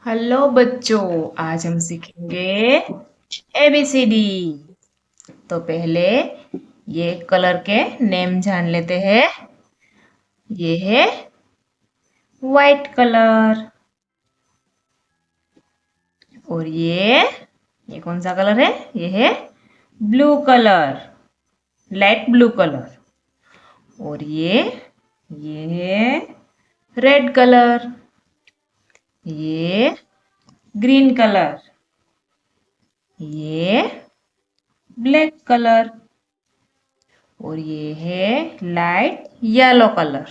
Hello बच्चों, आज हम सीखेंगे ABCD। तो पहले ये कलर के नेम जान लेते हैं। ये है वाइट कलर। और ये कौन सा कलर है? ये है blue colour, light blue colour. और ये है रेड कलर। ये ग्रीन कलर। ये ब्लैक कलर। और ये है लाइट येलो कलर।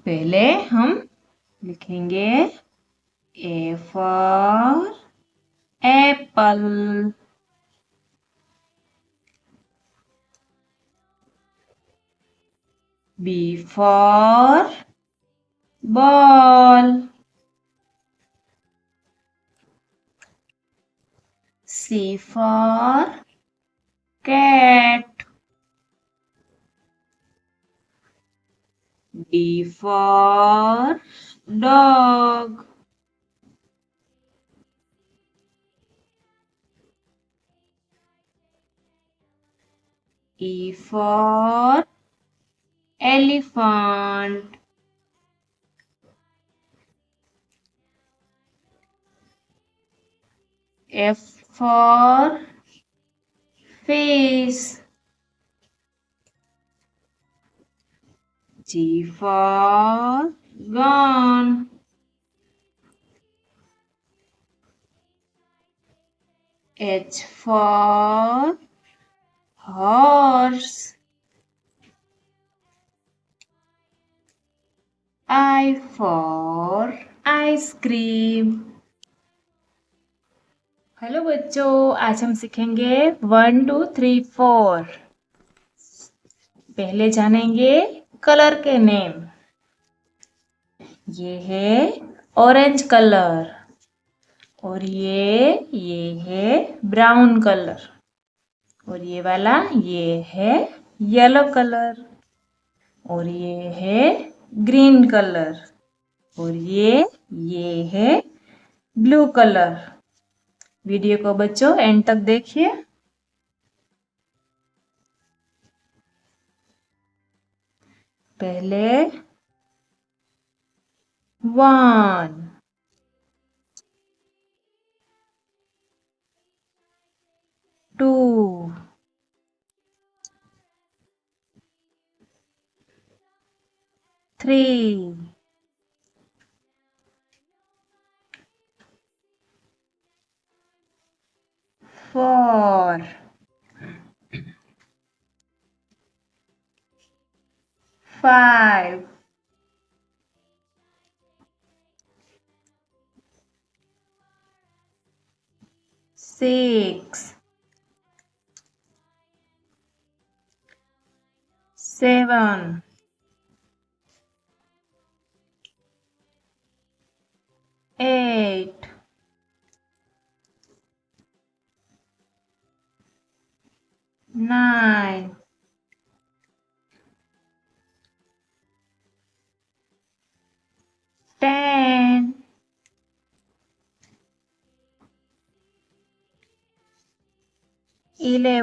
पहले हम लिखेंगे A for apple, B for ball, C for cat, D for dog, E for elephant, F for fish, G for gun, H for horse, I for ice cream। Hello बच्चों, आज हम सीखेंगे 1 2 3 4। पहले जानेंगे colour के नेम। ये है orange colour. और ये है ब्राउन कलर। और ये वाला ये है येलो कलर। और ये है ग्रीन कलर। और ये है ब्लू कलर। वीडियो को बच्चों एंड तक देखिए। पहले 1 2 3 4 5 6 7 8 9 10 11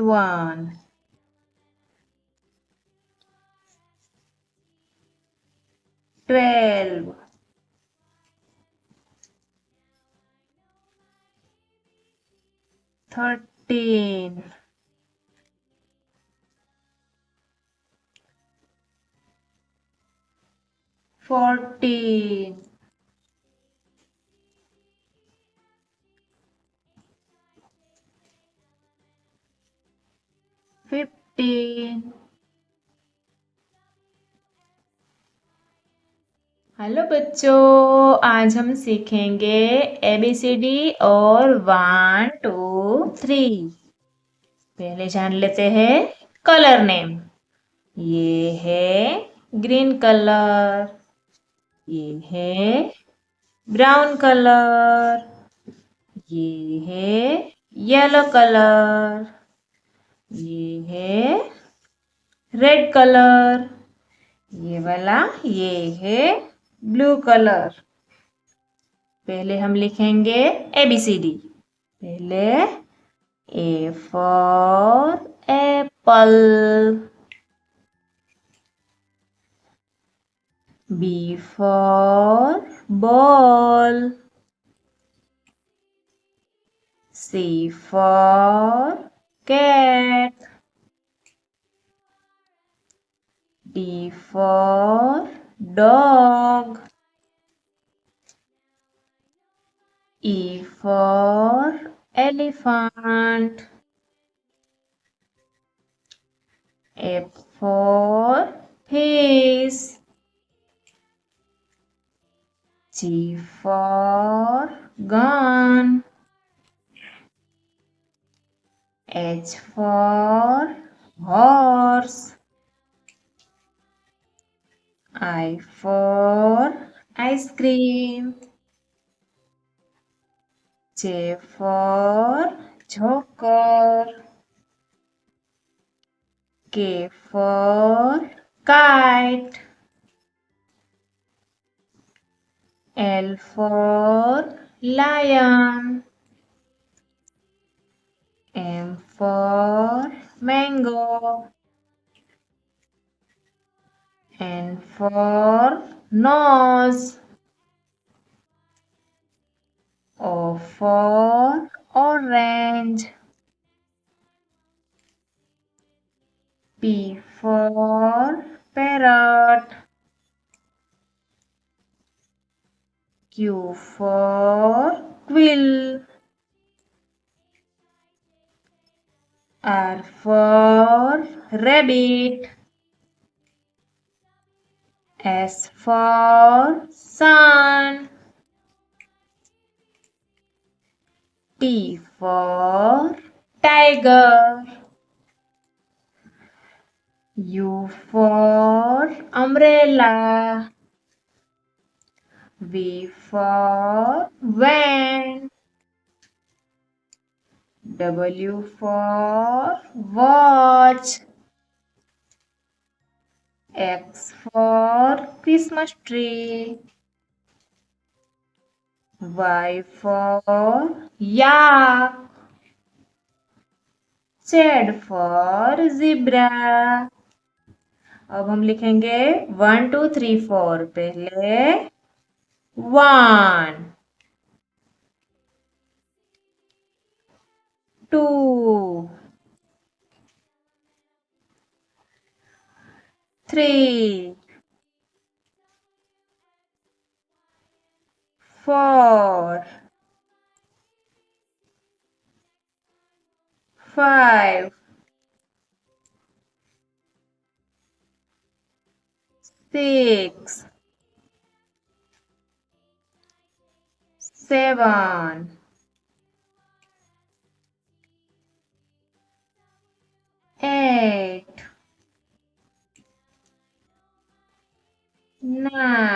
12 13 14 15। हेलो बच्चों, आज हम सीखेंगे ABCD और 1 2 3। पहले जान लेते हैं कलर नेम। ये है ग्रीन कलर। ये है ब्राउन कलर। ये है येलो कलर। ये है रेड कलर। ये वाला ये है ब्लू कलर। पहले हम लिखेंगे ABCD। पहले A for apple, B for ball, C for cat, D for dog, E for elephant, F for fish, G for gun, H for horse, I for ice cream, J for joker, K for kite, L for lion, M for mango, N for nose, O for orange, P for parrot, Q for quill, R for rabbit, S for sun, T for tiger, U for umbrella, V for van, W for watch, X for Christmas tree, Y for yak, Z for zebra। अब हम लिखेंगे 1 2 3 4। पहले 1 2 3 4 5 6 7 8 9